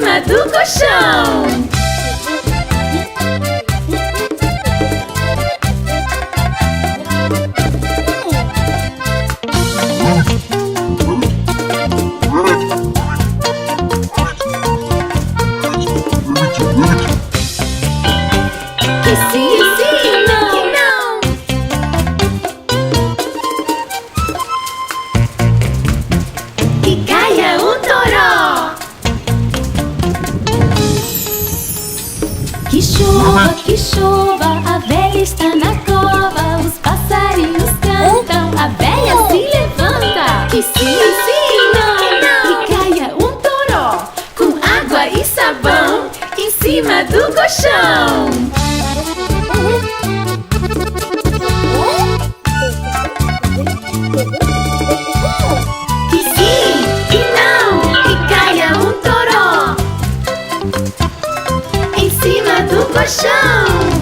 cima do colchão. Que sim, não. Que caia um toró. Que chova, a velha está na cova. Os passarinhos cantam, a velha se levanta. Que sim, não. Que caia um toró com água e sabão em cima do colchão. Que sim, que não, que caia um toró em cima do colchão.